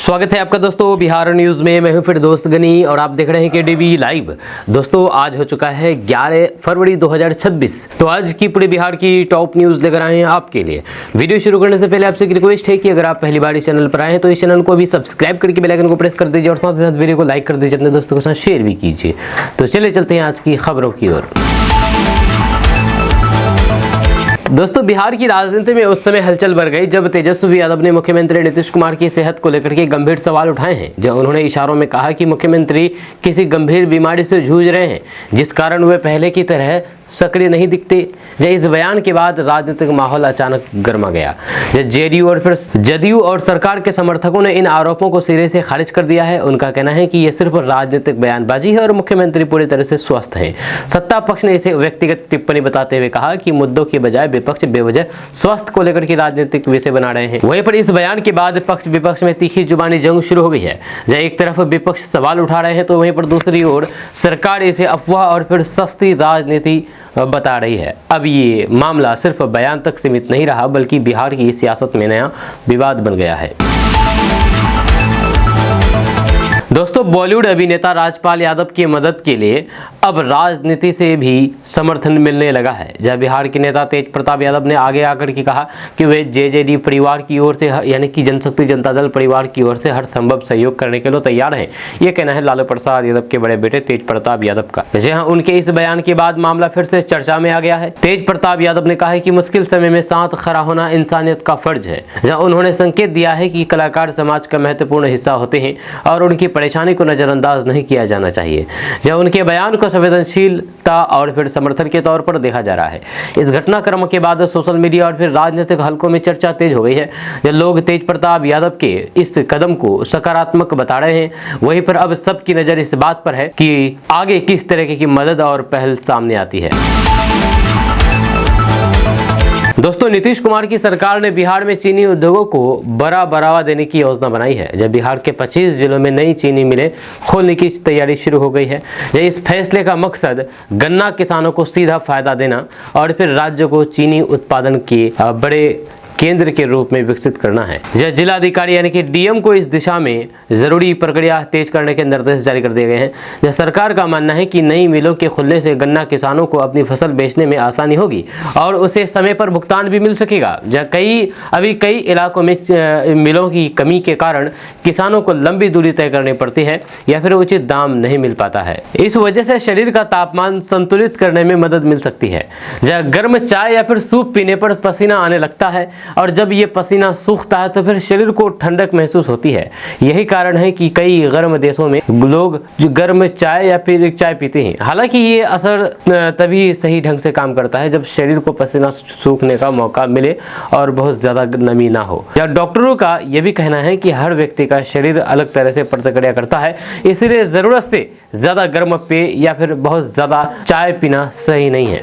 स्वागत है आपका दोस्तों बिहार न्यूज में। मैं हूं फिर दोस्त गनी और आप देख रहे हैं केडीवी लाइव। दोस्तों आज हो चुका है 11 फरवरी 2026। तो आज की पूरे बिहार की टॉप न्यूज लेकर आए हैं आपके लिए। वीडियो शुरू करने से पहले आपसे एक रिक्वेस्ट है कि अगर आप पहली बार इस चैनल पर आए हैं तो इस चैनल को भी सब्सक्राइब करके बेल आइकन को प्रेस कर दीजिए और साथ ही साथ वीडियो को लाइक कर दीजिए, अपने दोस्तों के साथ शेयर भी कीजिए। तो चलिए चलते हैं आज की खबरों की ओर। दोस्तों बिहार की राजनीति में उस समय हलचल बढ़ गई जब तेजस्वी यादव ने मुख्यमंत्री नीतीश कुमार की सेहत को लेकर के गंभीर सवाल उठाए हैं। जब उन्होंने इशारों में कहा कि मुख्यमंत्री किसी गंभीर बीमारी से जूझ रहे हैं जिस कारण वे पहले की तरह सक्रिय नहीं दिखते। इस बयान के बाद राजनीतिक माहौल अचानक गर्मा गया। जदयू और सरकार के समर्थकों ने इन आरोपों को सिरे से खारिज कर दिया है। उनका कहना है कि ये सिर्फ राजनीतिक बयानबाजी है और मुख्यमंत्री पूरी तरह से स्वस्थ हैं। सत्ता पक्ष ने इसे व्यक्तिगत टिप्पणी बताते हुए कहा कि मुद्दों की बजाय विपक्ष बेवजह स्वास्थ्य को लेकर के राजनीतिक विषय बना रहे हैं। वहीं पर इस बयान के बाद पक्ष विपक्ष में तीखी जुबानी जंग शुरू हो गई है। जब एक तरफ विपक्ष सवाल उठा रहे हैं तो वहीं पर दूसरी ओर सरकार इसे अफवाह और फिर सस्ती राजनीति बता रही है। अब ये मामला सिर्फ बयान तक सीमित नहीं रहा बल्कि बिहार की सियासत में नया विवाद बन गया है। दोस्तों बॉलीवुड अभिनेता राजपाल यादव की मदद के लिए अब राजनीति से भी समर्थन मिलने लगा है। जब बिहार के नेता तेज प्रताप यादव ने आगे आकर के कहा कि वे जेजेडी परिवार की ओर से यानी कि जनशक्ति जनता दल परिवार की ओर से हर संभव सहयोग करने के लिए तैयार हैं। ये कहना है लालू प्रसाद यादव के बड़े बेटे तेज प्रताप यादव का। जहां उनके इस बयान के बाद मामला फिर से चर्चा में आ गया है। तेज प्रताप यादव ने कहा है कि मुश्किल समय में साथ खड़ा होना इंसानियत का फर्ज है। जहाँ उन्होंने संकेत दिया है कि कलाकार समाज का महत्वपूर्ण हिस्सा होते हैं और उनकी परेशानी को नजरअंदाज नहीं किया जाना चाहिए। जब उनके बयान को संवेदनशीलता और फिर समर्थन के तौर पर देखा जा रहा है। इस घटनाक्रम के बाद सोशल मीडिया और फिर राजनीतिक हलकों में चर्चा तेज हो गई है। जब लोग तेज प्रताप यादव के इस कदम को सकारात्मक बता रहे हैं, वहीं पर अब सबकी नजर इस बात पर है कि आगे किस तरह की मदद और पहल सामने आती है। दोस्तों नीतीश कुमार की सरकार ने बिहार में चीनी उद्योगों को बड़ा बढ़ावा देने की योजना बनाई है। जब बिहार के 25 जिलों में नई चीनी मिलें खोलने की तैयारी शुरू हो गई है। इस फैसले का मकसद गन्ना किसानों को सीधा फायदा देना और फिर राज्य को चीनी उत्पादन के बड़े केंद्र के रूप में विकसित करना है। जिला अधिकारी यानी कि डीएम को इस दिशा में जरूरी प्रक्रिया तेज करने के निर्देश जारी कर दिए गए हैं। सरकार का मानना है कि नई मिलों के खुलने से गन्ना किसानों को अपनी फसल बेचने में आसानी होगी और उसे समय पर भुगतान भी मिल सकेगा। अभी कई इलाकों में मिलों की कमी के कारण किसानों को लंबी दूरी तय करनी पड़ती है या फिर उचित दाम नहीं मिल पाता है। इस वजह से शरीर का तापमान संतुलित करने में मदद मिल सकती है। गर्म चाय या फिर सूप पीने पर पसीना आने लगता है और जब ये पसीना सूखता है तो फिर शरीर को ठंडक महसूस होती है। यही कारण है कि कई गर्म देशों में लोग जो गर्म चाय या फिर चाय पीते हैं। हालांकि ये असर तभी सही ढंग से काम करता है जब शरीर को पसीना सूखने का मौका मिले और बहुत ज्यादा नमी ना हो। या डॉक्टरों का यह भी कहना है कि हर व्यक्ति का शरीर अलग तरह से प्रतिक्रिया करता है, इसलिए जरूरत से ज्यादा गर्म पेय या फिर बहुत ज्यादा चाय पीना सही नहीं है।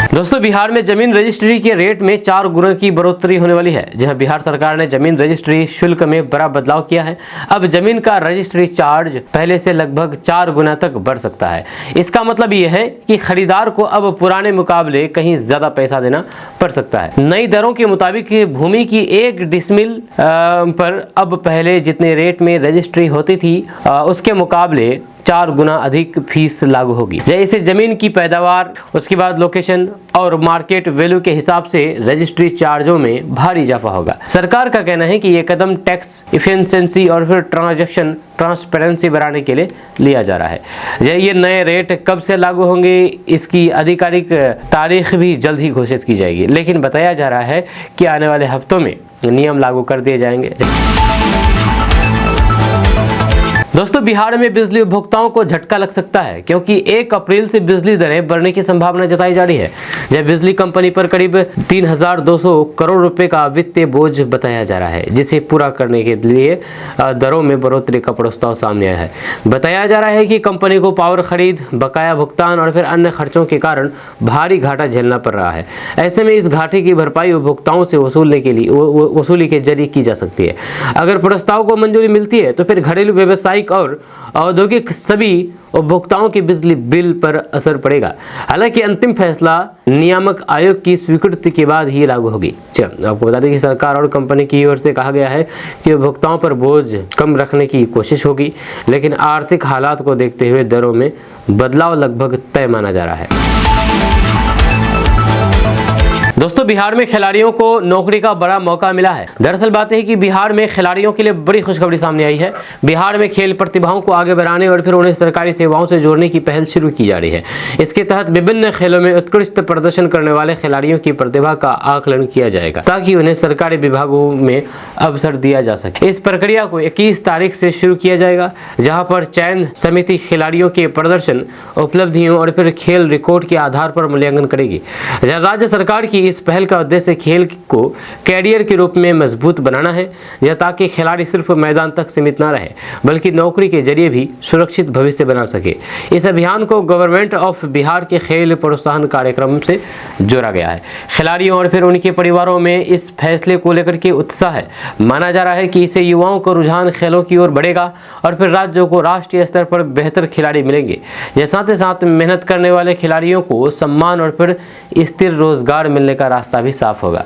दोस्तों बिहार में जमीन रजिस्ट्री के रेट में 4 गुना की बढ़ोतरी होने वाली है। जहां बिहार सरकार ने जमीन रजिस्ट्री शुल्क में बड़ा बदलाव किया है। अब जमीन का रजिस्ट्री चार्ज पहले से लगभग 4 गुना तक बढ़ सकता है। इसका मतलब यह है कि खरीदार को अब पुराने मुकाबले कहीं ज्यादा पैसा देना पड़ सकता है। नई दरों के मुताबिक भूमि की 1 डिसमिल पर अब पहले जितने रेट में रजिस्ट्री होती थी उसके मुकाबले 4 गुना अधिक फीस लागू होगी। जैसे जमीन की पैदावार, उसके बाद लोकेशन और मार्केट वैल्यू के हिसाब से रजिस्ट्री चार्जों में भारी इजाफा होगा। सरकार का कहना है कि यह कदम टैक्स इफिशिएंसी और फिर ट्रांजैक्शन ट्रांसपेरेंसी बढ़ाने के लिए लिया जा रहा है। ये नए रेट कब से लागू होंगे इसकी आधिकारिक तारीख भी जल्द ही घोषित की जाएगी, लेकिन बताया जा रहा है कि आने वाले हफ्तों में नियम लागू कर दिए जाएंगे। दोस्तों बिहार में बिजली उपभोक्ताओं को झटका लग सकता है क्योंकि 1 अप्रैल से बिजली दरें बढ़ने की संभावना जताई जा रही है। जब बिजली कंपनी पर करीब 3200 करोड़ रुपए का वित्तीय बोझ बताया जा रहा है, जिसे पूरा करने के लिए दरों में बढ़ोतरी का प्रस्ताव सामने आया है। बताया जा रहा है कि कंपनी को पावर खरीद, बकाया भुगतान और फिर अन्य खर्चों के कारण भारी घाटा झेलना पड़ रहा है। ऐसे में इस घाटे की भरपाई उपभोक्ताओं से वसूली के जरिए की जा सकती है। अगर प्रस्ताव को मंजूरी मिलती है तो फिर घरेलू व्यवसायिक व्यावसायिक और औद्योगिक सभी उपभोक्ताओं के बिजली बिल पर असर पड़ेगा। हालांकि अंतिम फैसला नियामक आयोग की स्वीकृति के बाद ही लागू होगी। आपको बता दें कि सरकार और कंपनी की ओर से कहा गया है कि उपभोक्ताओं पर बोझ कम रखने की कोशिश होगी, लेकिन आर्थिक हालात को देखते हुए दरों में बदलाव लगभग तय माना जा रहा है। दोस्तों, बिहार में खिलाड़ियों को नौकरी का बड़ा मौका मिला है। दरअसल बात है कि बिहार में खिलाड़ियों के लिए बड़ी खुशखबरी सामने आई है। बिहार में खेल प्रतिभाओं को आगे बढ़ाने और फिर उन्हें सरकारी सेवाओं से जोड़ने की पहल शुरू की जा रही है। इसके तहत विभिन्न खेलों में उत्कृष्ट प्रदर्शन करने वाले खिलाड़ियों की प्रतिभा का आकलन किया जाएगा ताकि उन्हें सरकारी विभागों में अवसर दिया जा सके। इस प्रक्रिया को 21 तारीख से शुरू किया जाएगा, जहाँ पर चयन समिति खिलाड़ियों के प्रदर्शन, उपलब्धियों और फिर खेल रिकॉर्ड के आधार पर मूल्यांकन करेगी। राज्य सरकार की इस पहल का उद्देश्य खेल को कैरियर के रूप में मजबूत बनाना है, या ताकि खिलाड़ी सिर्फ मैदान तक सीमित न रहे बल्कि नौकरी के जरिए भी सुरक्षित भविष्य बना सके। इस अभियान को गवर्नमेंट ऑफ बिहार के खेल प्रोत्साहन कार्यक्रम से जोड़ा गया है। खिलाड़ियों और फिर उनके परिवारों में इस फैसले को लेकर के उत्साह है। माना जा रहा है कि इससे युवाओं को रुझान खेलों की ओर बढ़ेगा और फिर राज्यों को राष्ट्रीय स्तर पर बेहतर खिलाड़ी मिलेंगे। साथ ही साथ मेहनत करने वाले खिलाड़ियों को सम्मान और फिर स्थिर रोजगार मिलने का रास्ता भी साफ होगा।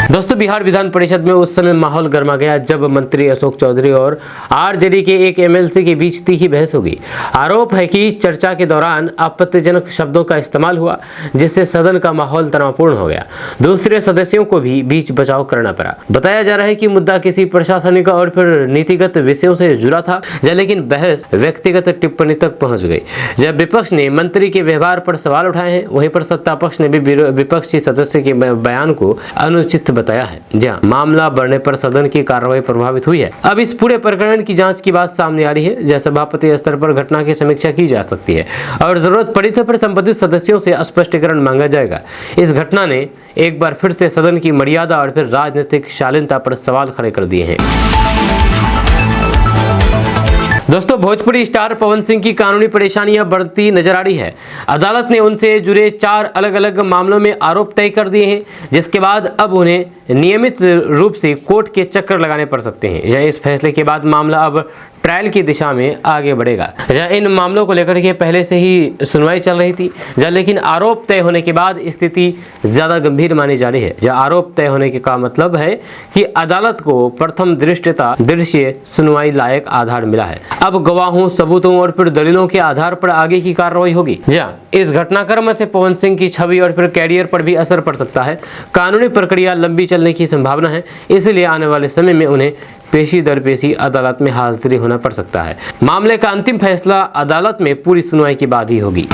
दोस्तों, बिहार विधान परिषद में उस समय माहौल गर्मा गया जब मंत्री अशोक चौधरी और आरजेडी के एक एमएलसी के बीच तीखी बहस हो गई। आरोप है कि चर्चा के दौरान आपत्तिजनक शब्दों का इस्तेमाल हुआ, जिससे सदन का माहौल तनावपूर्ण हो गया। दूसरे सदस्यों को भी बीच बचाव करना पड़ा। बताया जा रहा है कि मुद्दा किसी प्रशासनिक और फिर नीतिगत विषयों से जुड़ा था, लेकिन बहस व्यक्तिगत टिप्पणी तक पहुंच गई। जब विपक्ष ने मंत्री के व्यवहार पर सवाल उठाए हैं, वहीं पर सत्ता पक्ष ने भी विपक्षी सदस्य के बयान को अनुचित बताया है। जहां मामला बढ़ने पर सदन की कार्रवाई प्रभावित हुई है। अब इस पूरे प्रकरण की जांच की बात सामने आ रही है। जहां सभापति स्तर पर घटना की समीक्षा की जा सकती है और जरूरत पड़ी तो फिर संबंधित सदस्यों से स्पष्टीकरण मांगा जाएगा। इस घटना ने एक बार फिर से सदन की मर्यादा और फिर राजनीतिक शालीनता पर सवाल खड़े कर दिए हैं। दोस्तों, भोजपुरी स्टार पवन सिंह की कानूनी परेशानियां बढ़ती नजर आ रही है। अदालत ने उनसे जुड़े 4 अलग अलग मामलों में आरोप तय कर दिए हैं, जिसके बाद अब उन्हें नियमित रूप से कोर्ट के चक्कर लगाने पड़ सकते हैं। इस फैसले के बाद मामला अब ट्रायल की दिशा में आगे बढ़ेगा। इन मामलों को लेकर के पहले से ही सुनवाई चल रही थी, लेकिन आरोप तय होने के बाद स्थिति ज्यादा गंभीर मानी जा रही है। आरोप तय होने का मतलब है कि अदालत को प्रथम दृश्य सुनवाई लायक आधार मिला है। अब गवाहों, सबूतों और फिर दलीलों के आधार पर आगे की कार्रवाई होगी। इस घटनाक्रम से पवन सिंह की छवि और फिर कैरियर पर भी असर पड़ सकता है। कानूनी प्रक्रिया लंबी चलने की संभावना है, इसलिए आने वाले समय में उन्हें पेशी दर पेशी अदालत में हाजिरी होना पड़ सकता है। मामले का अंतिम फैसला अदालत में पूरी सुनवाई के बाद ही होगी।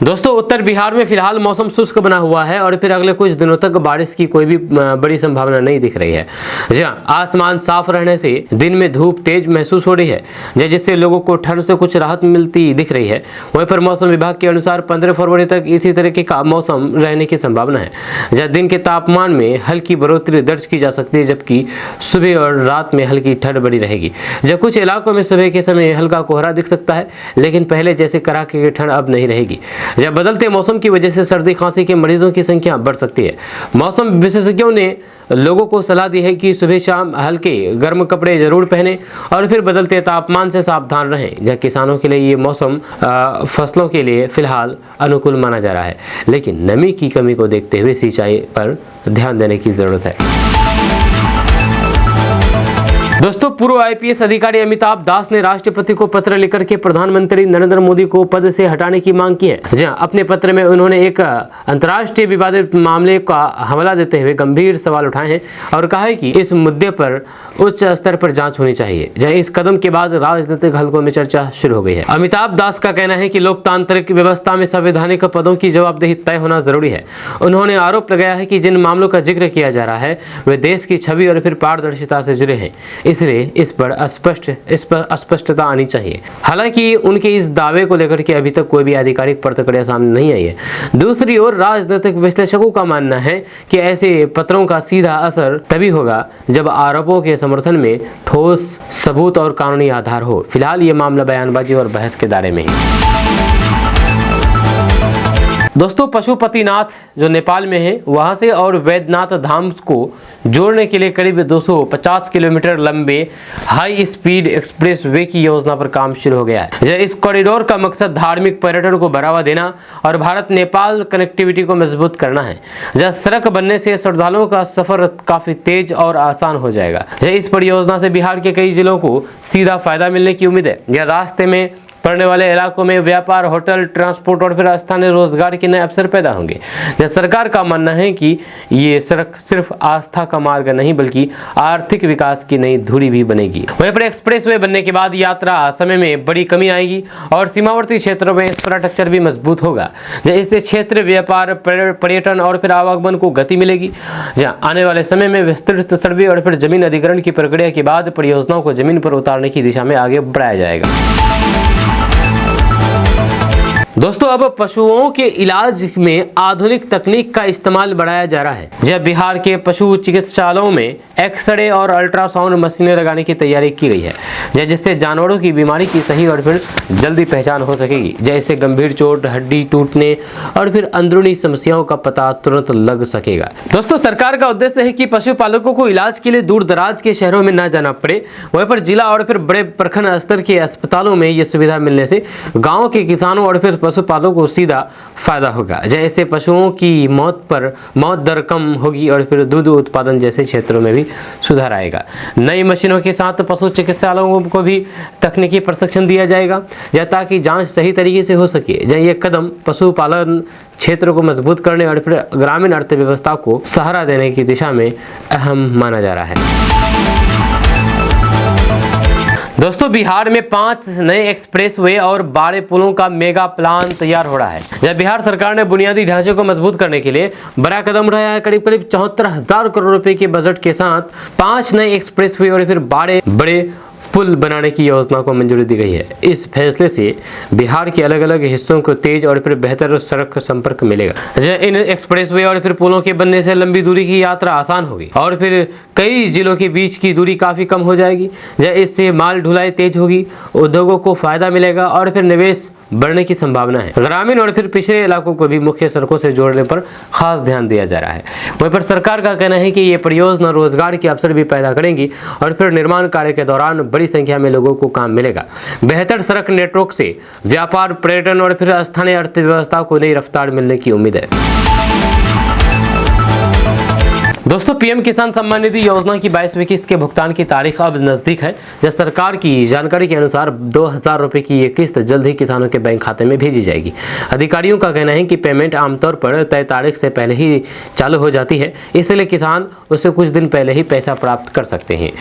दोस्तों, उत्तर बिहार में फिलहाल मौसम शुष्क बना हुआ है और फिर अगले कुछ दिनों तक बारिश की कोई भी बड़ी संभावना नहीं दिख रही है। आसमान साफ रहने से दिन में धूप तेज महसूस हो रही है, जिससे लोगों को ठंड से कुछ राहत मिलती दिख रही है। वहीं पर मौसम विभाग के अनुसार 15 फरवरी तक इसी तरीके का मौसम रहने की संभावना है। दिन के तापमान में हल्की बढ़ोतरी दर्ज की जा सकती है, जबकि सुबह और रात में हल्की ठंड बनी रहेगी। कुछ इलाकों में सुबह के समय हल्का कोहरा दिख सकता है, लेकिन पहले जैसे कड़ाके की ठंड अब नहीं रहेगी। बदलते मौसम की वजह से सर्दी खांसी के मरीजों की संख्या बढ़ सकती है। मौसम विशेषज्ञों ने लोगों को सलाह दी है कि सुबह शाम हल्के गर्म कपड़े जरूर पहनें और फिर बदलते तापमान से सावधान रहें। किसानों के लिए ये मौसम फसलों के लिए फिलहाल अनुकूल माना जा रहा है, लेकिन नमी की कमी को देखते हुए सिंचाई पर ध्यान देने की जरूरत है। दोस्तों, पूर्व आईपीएस अधिकारी अमिताभ दास ने राष्ट्रपति को पत्र लिखकर के प्रधानमंत्री नरेंद्र मोदी को पद से हटाने की मांग की है। अपने पत्र में उन्होंने एक अंतर्राष्ट्रीय विवादित मामले का हवाला देते हुए गंभीर सवाल उठाए हैं और कहा है कि इस मुद्दे पर उच्च स्तर पर जांच होनी चाहिए। इस कदम के बाद राजनीतिक हलकों में चर्चा शुरू हो गई है। अमिताभ दास का कहना है कि लोकतांत्रिक व्यवस्था में संवैधानिक पदों की जवाबदेही तय होना जरूरी है। उन्होंने आरोप लगाया है कि जिन मामलों का जिक्र किया जा रहा है वे देश की छवि और फिर पारदर्शिता से जुड़े हैं, इसलिए इस पर स्पष्टता आनी चाहिए। हालांकि उनके इस दावे को लेकर के अभी तक कोई भी आधिकारिक प्रतिक्रिया सामने नहीं आई है। दूसरी ओर राजनीतिक विश्लेषकों का मानना है कि ऐसे पत्रों का सीधा असर तभी होगा जब आरोपों के समर्थन में ठोस सबूत और कानूनी आधार हो। फिलहाल ये मामला बयानबाजी और बहस के दायरे में है। दोस्तों पशुपतिनाथ जो नेपाल में है वहां से और वैद्यनाथ धाम को जोड़ने के लिए करीब 250 किलोमीटर लंबे हाई स्पीड एक्सप्रेस वे की योजना पर काम शुरू हो गया है। इस कॉरिडोर का मकसद धार्मिक पर्यटन को बढ़ावा देना और भारत नेपाल कनेक्टिविटी को मजबूत करना है। जहाँ सड़क बनने से श्रद्धालुओं का सफर काफी तेज और आसान हो जाएगा। इस परियोजना से बिहार के कई जिलों को सीधा फायदा मिलने की उम्मीद है। यह रास्ते में पड़ने वाले इलाकों में व्यापार, होटल, ट्रांसपोर्ट और फिर स्थानीय रोजगार के नए अवसर पैदा होंगे। जब सरकार का मानना है कि ये सड़क सिर्फ आस्था का मार्ग नहीं बल्कि आर्थिक विकास की नई धुरी भी बनेगी। वहीं पर एक्सप्रेसवे बनने के बाद यात्रा समय में बड़ी कमी आएगी और सीमावर्ती क्षेत्रों में इंफ्रास्ट्रक्चर भी मजबूत होगा। इससे क्षेत्र व्यापार, पर्यटन और फिर आवागमन को गति मिलेगी। जहाँ आने वाले समय में विस्तृत सर्वे और फिर जमीन अधिग्रहण की प्रक्रिया के बाद परियोजनाओं को जमीन पर उतारने की दिशा में आगे बढ़ाया जाएगा। दोस्तों अब पशुओं के इलाज में आधुनिक तकनीक का इस्तेमाल बढ़ाया जा रहा है। जब बिहार के पशु चिकित्सालयों में एक्सरे और अल्ट्रासाउंड मशीनें लगाने की तैयारी की गई है, जिससे जानवरों की बीमारी की सही और फिर जल्दी पहचान हो सकेगी। जैसे गंभीर चोट, हड्डी टूटने और फिर अंदरूनी समस्याओं का पता तुरंत लग सकेगा। दोस्तों सरकार का उद्देश्य है कि पशुपालकों को इलाज के लिए दूर दराज के शहरों में न जाना पड़े। वहीं पर जिला और फिर बड़े प्रखंड स्तर के अस्पतालों में ये सुविधा मिलने से गाँव के किसानों और फिर पशुपालकों को सीधा फायदा होगा। जैसे पशुओं की मौत दर कम होगी और फिर दूध उत्पादन जैसे क्षेत्रों में भी सुधार आएगा। नई मशीनों के साथ पशु चिकित्सालयों को भी तकनीकी प्रशिक्षण दिया जाएगा ताकि जांच सही तरीके से हो सके। ये कदम पशुपालन क्षेत्र को मजबूत करने और फिर ग्रामीण अर्थव्यवस्था को सहारा देने की दिशा में अहम माना जा रहा है। दोस्तों बिहार में 5 नए एक्सप्रेसवे और 12 पुलों का मेगा प्लान तैयार हो रहा है। जब बिहार सरकार ने बुनियादी ढांचे को मजबूत करने के लिए बड़ा कदम उठाया है। करीब 74,000 करोड़ रुपए के बजट के साथ 5 नए एक्सप्रेसवे और फिर 12 बड़े पुल बनाने की योजना को मंजूरी दी गई है। इस फैसले से बिहार के अलग अलग हिस्सों को तेज और फिर बेहतर सड़क संपर्क मिलेगा। इन एक्सप्रेसवे और फिर पुलों के बनने से लंबी दूरी की यात्रा आसान होगी और फिर कई जिलों के बीच की दूरी काफी कम हो जाएगी। इससे माल ढुलाई तेज होगी, उद्योगों को फायदा मिलेगा और फिर निवेश बढ़ने की संभावना है। ग्रामीण और फिर पिछड़े इलाकों को भी मुख्य सड़कों से जोड़ने पर खास ध्यान दिया जा रहा है। वहीं पर सरकार का कहना है कि ये परियोजना रोजगार के अवसर भी पैदा करेंगी और फिर निर्माण कार्य के दौरान बड़ी संख्या में लोगों को काम मिलेगा। बेहतर सड़क नेटवर्क से व्यापार, पर्यटन और फिर स्थानीय अर्थव्यवस्था को नई रफ्तार मिलने की उम्मीद है। दोस्तों पीएम किसान सम्मान निधि योजना की 22वीं किस्त के भुगतान की तारीख अब नजदीक है। जब सरकार की जानकारी के अनुसार 2,000 रुपए की ये किस्त जल्द ही किसानों के बैंक खाते में भेजी जाएगी। अधिकारियों का कहना है कि पेमेंट आमतौर पर तय तारीख से पहले ही चालू हो जाती है, इसलिए किसान उससे कुछ दिन पहले ही पैसा प्राप्त कर सकते हैं।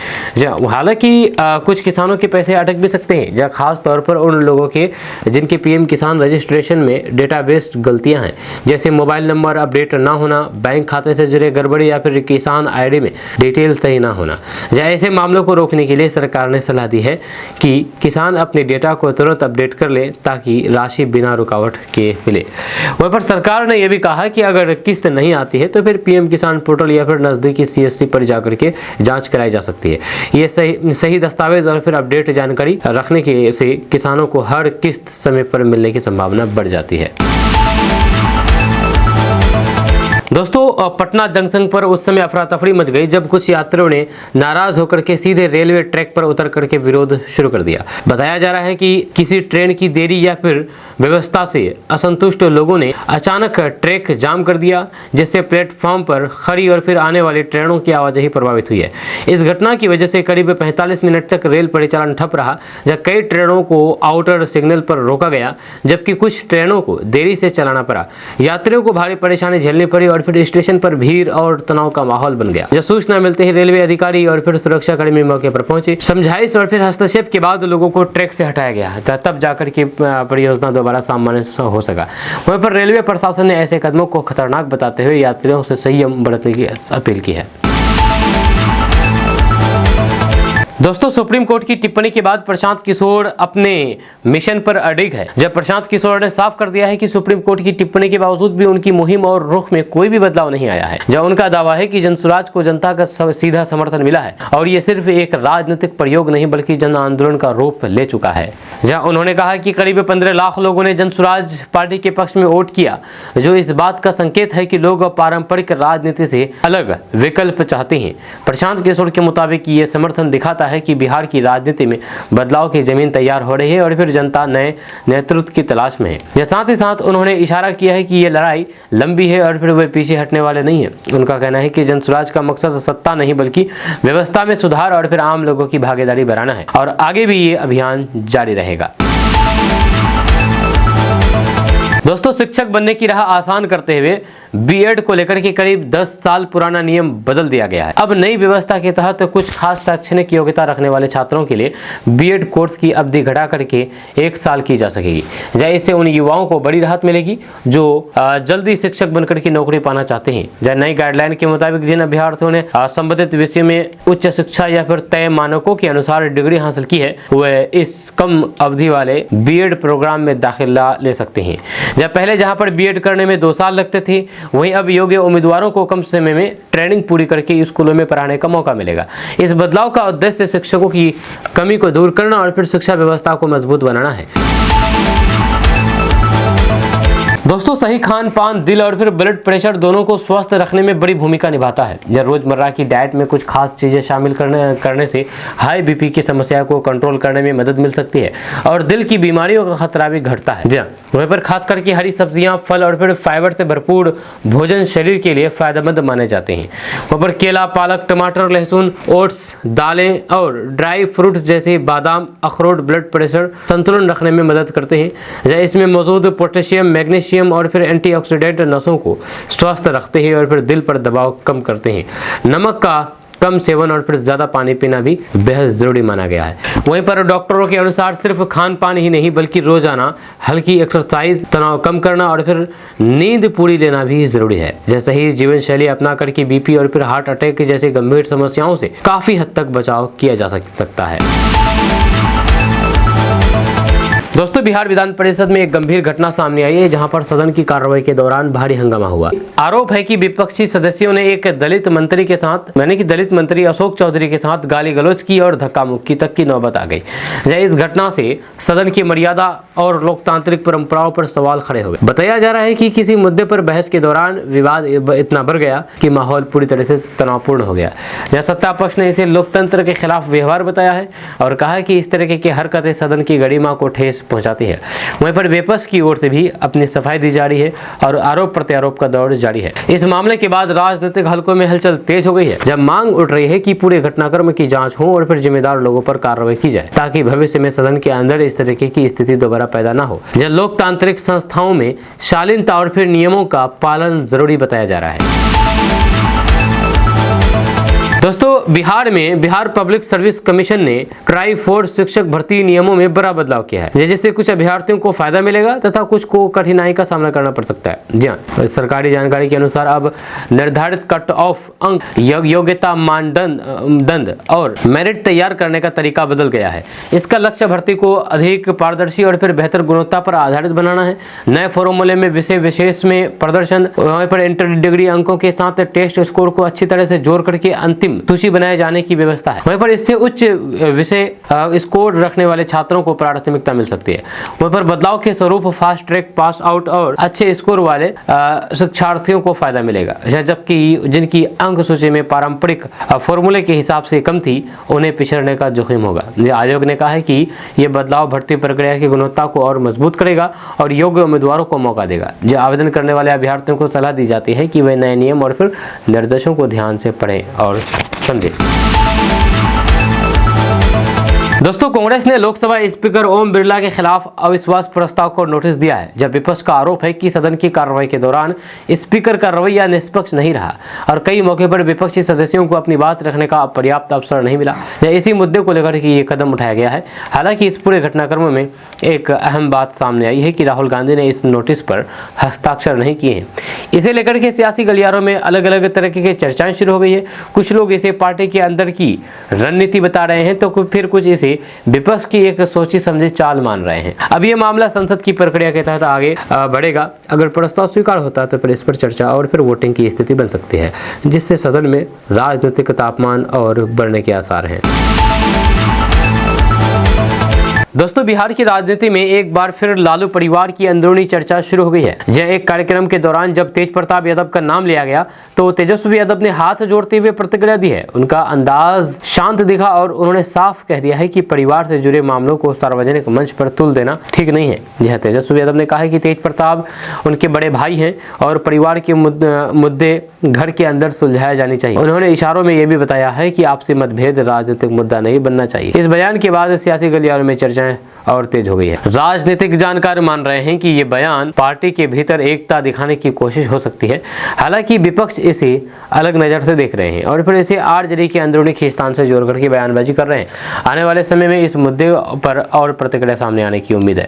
हालांकि कुछ किसानों के पैसे अटक भी सकते हैं, जहाँ खास तौर पर उन लोगों के जिनके पीएम किसान रजिस्ट्रेशन में डेटाबेस गलतियां हैं, जैसे मोबाइल नंबर अपडेट ना होना, बैंक खाते से जुड़े गड़बड़ी या फिर किसान आईडी में डिटेल सही ना होना। ऐसे मामलों को रोकने के लिए सरकार ने सलाह दी है कि किसान अपने डेटा को तुरंत अपडेट कर ले ताकि राशि बिना रुकावट के मिले। वहीं पर सरकार ने यह भी कहा कि अगर किस्त नहीं आती है तो फिर पीएम किसान पोर्टल या फिर नजदीकी सीएससी पर जाकर के जांच कराई जा सकती है। ये सही दस्तावेज और फिर अपडेट जानकारी रखने के से किसानों को हर किस्त समय पर मिलने की संभावना बढ़ जाती है। दोस्तों पटना जंक्शन पर उस समय अफरा तफरी मच गई जब कुछ यात्रियों ने नाराज होकर के सीधे रेलवे ट्रैक पर उतर करके विरोध शुरू कर दिया। बताया जा रहा है कि किसी ट्रेन की देरी या फिर व्यवस्था से असंतुष्ट लोगों ने अचानक ट्रैक जाम कर दिया, जिससे प्लेटफॉर्म पर खड़ी और फिर आने वाली ट्रेनों की आवाजाही प्रभावित हुई है। इस घटना की वजह से करीब 45 मिनट तक रेल परिचालन ठप रहा, जब कई ट्रेनों को आउटर सिग्नल पर रोका गया जबकि कुछ ट्रेनों को देरी से चलाना पड़ा। यात्रियों को भारी परेशानी झेलनी पड़ी और फिर स्टेशन पर भीड़ और तनाव का माहौल बन गया। जब सूचना मिलते ही रेलवे अधिकारी और फिर सुरक्षा कर्मी मौके पर पहुंचे। समझाइश और फिर हस्तक्षेप के बाद लोगों को ट्रैक से हटाया गया, तब जाकर के परियोजना दोबारा सामान्य हो सका। वहीं पर रेलवे प्रशासन ने ऐसे कदमों को खतरनाक बताते हुए यात्रियों से संयम बरतने की अपील की है। दोस्तों सुप्रीम कोर्ट की टिप्पणी के बाद प्रशांत किशोर अपने मिशन पर अडिग है। जब प्रशांत किशोर ने साफ कर दिया है कि सुप्रीम कोर्ट की टिप्पणी के बावजूद भी उनकी मुहिम और रुख में कोई भी बदलाव नहीं आया है। जब उनका दावा है कि जनसुराज को जनता का सीधा समर्थन मिला है और ये सिर्फ एक राजनीतिक प्रयोग नहीं बल्कि जन आंदोलन का रूप ले चुका है। जहां उन्होंने कहा कि करीब 15 लाख लोगों ने जनसुराज पार्टी के पक्ष में वोट किया, जो इस बात का संकेत है कि लोग पारंपरिक राजनीति से अलग विकल्प चाहते हैं। प्रशांत किशोर के मुताबिक ये समर्थन दिखाता है कि बिहार की राजनीति में बदलाव की जमीन तैयार हो रही है और फिर जनता नए नेतृत्व की तलाश में है। या साथ ही साथ उन्होंने इशारा किया है कि ये लड़ाई लंबी है और फिर वे पीछे हटने वाले नहीं है। उनका कहना है कि जनसुराज का मकसद सत्ता नहीं बल्कि व्यवस्था में सुधार और फिर आम लोगों की भागीदारी बढ़ाना है और आगे भी ये अभियान जारी रहेगा। दोस्तों शिक्षक बनने की राह आसान करते हुए बीएड को लेकर के करीब 10 साल पुराना नियम बदल दिया गया है। अब नई व्यवस्था के तहत कुछ खास शैक्षणिक योग्यता रखने वाले छात्रों के लिए बीएड कोर्स की अवधि घटा करके 1 साल की जा सकेगी। इससे उन युवाओं को बड़ी राहत मिलेगी जो जल्दी शिक्षक बनकर के नौकरी पाना चाहते हैं। नई गाइडलाइन के मुताबिक जिन अभ्यर्थियों ने संबंधित विषय में उच्च शिक्षा या फिर तय मानकों के अनुसार डिग्री हासिल की है वह इस कम अवधि वाले बीएड प्रोग्राम में दाखिला ले सकते हैं। पहले जहां पर बीएड करने में 2 साल लगते थे, वहीं अब योग्य उम्मीदवारों को कम समय में ट्रेनिंग पूरी करके स्कूलों में पढ़ाने का मौका मिलेगा। इस बदलाव का उद्देश्य शिक्षकों की कमी को दूर करना और फिर शिक्षा व्यवस्था को मजबूत बनाना है। दोस्तों सही खान पान दिल और फिर ब्लड प्रेशर दोनों को स्वस्थ रखने में बड़ी भूमिका निभाता है। या रोजमर्रा की डाइट में कुछ खास चीजें शामिल करने से हाई बीपी की समस्या को कंट्रोल करने में मदद मिल सकती है और दिल की बीमारियों का खतरा भी घटता है। जी वहीं पर खास करके हरी सब्जियां, फल और फिर फाइबर से भरपूर भोजन शरीर के लिए फायदेमंद माने जाते हैं। वहीं पर केला, पालक, टमाटर, लहसुन, ओट्स, दालें और ड्राई फ्रूट जैसे बादाम, अखरोट ब्लड प्रेशर संतुलन रखने में मदद करते हैं। इसमें मौजूद पोटेशियम, मैग्नीशियम और फिर एंटीऑक्सीडेंट नसों को स्वस्थ रखते हैं और फिर दिल पर दबाव कम करते हैं। नमक का कम सेवन और फिर ज्यादा पानी पीना भी बेहद जरूरी माना गया है। वहीं पर डॉक्टरों के अनुसार सिर्फ खान पान ही नहीं बल्कि रोजाना हल्की एक्सरसाइज, तनाव कम करना और फिर नींद पूरी लेना भी जरूरी है। जैसे ही जीवन शैली अपना करके बीपी और फिर हार्ट अटैक जैसे गंभीर समस्याओं से काफी हद तक बचाव किया जा सकता है। दोस्तों बिहार विधान परिषद में एक गंभीर घटना सामने आई है जहां पर सदन की कार्रवाई के दौरान भारी हंगामा हुआ। आरोप है कि विपक्षी सदस्यों ने एक दलित मंत्री के साथ दलित मंत्री अशोक चौधरी के साथ गाली गलौज की और धक्का मुक्की तक की नौबत आ गई। इस घटना से सदन की मर्यादा और लोकतांत्रिक परंपराओं पर सवाल खड़े हो गए। बताया जा रहा है कि किसी मुद्दे पर बहस के दौरान विवाद इतना बढ़ गया कि माहौल पूरी तरह से तनावपूर्ण हो गया। सत्ता पक्ष ने इसे लोकतंत्र के खिलाफ व्यवहार बताया है और कहा है कि इस तरह की हरकतें सदन की गरिमा को ठेस पहुंचाती है। वहीं पर विपक्ष की ओर से भी अपनी सफाई दी जा रही है और आरोप प्रत्यारोप का दौर जारी है। इस मामले के बाद राजनीतिक हलकों में हलचल तेज हो गई है, जब मांग उठ रही है कि पूरे घटनाक्रम की जांच हो और फिर जिम्मेदार लोगों पर कार्रवाई की जाए ताकि भविष्य में सदन के अंदर इस तरीके की स्थिति दोबारा पैदा न हो। जब लोकतांत्रिक संस्थाओं में शालीनता और फिर नियमों का पालन जरूरी बताया जा रहा है। दोस्तों बिहार पब्लिक सर्विस कमीशन ने ट्राई फोर्स शिक्षक भर्ती नियमों में बड़ा बदलाव किया है, जिससे कुछ अभ्यर्थियों को फायदा मिलेगा तथा कुछ को कठिनाई का सामना करना पड़ सकता है। जी हाँ, सरकारी जानकारी के अनुसार अब निर्धारित कट ऑफ अंक, योग्यता मानदंड और मेरिट तैयार करने का तरीका बदल गया है। इसका लक्ष्य भर्ती को अधिक पारदर्शी और फिर बेहतर गुणवत्ता पर आधारित बनाना है। नए फॉर्मूले में विषय विशेष में प्रदर्शन, वहीं पर इंटर डिग्री अंकों के साथ टेस्ट स्कोर को अच्छी तरह से जोड़ करके अंतिम सूची बनाए जाने की व्यवस्था है। वहीं पर इससे उच्च विषय स्कोर रखने वाले छात्रों को प्राथमिकता मिल सकती है। वहीं पर बदलाव के स्वरूप फास्ट ट्रैक पास आउट और अच्छे स्कोर वाले शिक्षार्थियों को फायदा मिलेगा, जबकि जिनकी अंक सूची में पारंपरिक फॉर्मूले के हिसाब से कम थी उन्हें पिछड़ने का जोखिम होगा। आयोग ने कहा है कि यह बदलाव भर्ती प्रक्रिया की गुणवत्ता को और मजबूत करेगा और योग्य उम्मीदवारों को मौका देगा। जो आवेदन करने वाले अभ्यर्थियों को सलाह दी जाती है कि वे नए नियम और फिर निर्देशों को ध्यान से पढ़ें और समझे। दोस्तों कांग्रेस ने लोकसभा स्पीकर ओम बिरला के खिलाफ अविश्वास प्रस्ताव को नोटिस दिया है, जब विपक्ष का आरोप है कि सदन की कार्रवाई के दौरान स्पीकर का रवैया निष्पक्ष नहीं रहा और कई मौके पर विपक्षी सदस्यों को अपनी बात रखने का पर्याप्त अवसर नहीं मिला। इसी मुद्दे को लेकर के ये कदम उठाया गया है। हालांकि इस पूरे घटनाक्रम में एक अहम बात सामने आई है कि राहुल गांधी ने इस नोटिस पर हस्ताक्षर नहीं किए हैं। इसे लेकर के सियासी गलियारों में अलग अलग तरह की चर्चाएं शुरू हो गई है। कुछ लोग इसे पार्टी के अंदर की रणनीति बता रहे हैं, तो फिर कुछ इसे विपक्ष की एक सोची समझी चाल मान रहे हैं। अब यह मामला संसद की प्रक्रिया के तहत आगे बढ़ेगा। अगर प्रस्ताव स्वीकार होता है तो फिर इस पर चर्चा और फिर वोटिंग की स्थिति बन सकती है, जिससे सदन में राजनीतिक तापमान और बढ़ने के आसार हैं। दोस्तों, बिहार की राजनीति में एक बार फिर लालू परिवार की अंदरूनी चर्चा शुरू हो गई है। यह एक कार्यक्रम के दौरान जब तेज प्रताप यादव का नाम लिया गया तो तेजस्वी यादव ने हाथ जोड़ते हुए प्रतिक्रिया दी है। उनका अंदाज शांत दिखा और उन्होंने साफ कह दिया है कि परिवार से जुड़े मामलों को सार्वजनिक मंच पर तुल देना ठीक नहीं है। यह तेजस्वी यादव ने कहा है कि तेज प्रताप उनके बड़े भाई हैं और परिवार के मुद्दे घर के अंदर सुलझाए जाने चाहिए। उन्होंने इशारों में यह भी बताया है कि आपसी मतभेद राजनीतिक मुद्दा नहीं बनना चाहिए। इस बयान के बाद सियासी गलियारों में चर्चा और तेज हो गई है। राजनीतिक जानकार मान रहे हैं कि ये बयान पार्टी के भीतर एकता दिखाने की कोशिश हो सकती है। हालांकि विपक्ष इसे अलग नजर से देख रहे हैं और फिर इसे आरजेडी के अंदरूनी खींचतान से जोड़ करके बयानबाजी कर रहे हैं। आने वाले समय में इस मुद्दे पर और प्रतिक्रिया सामने आने की उम्मीद है।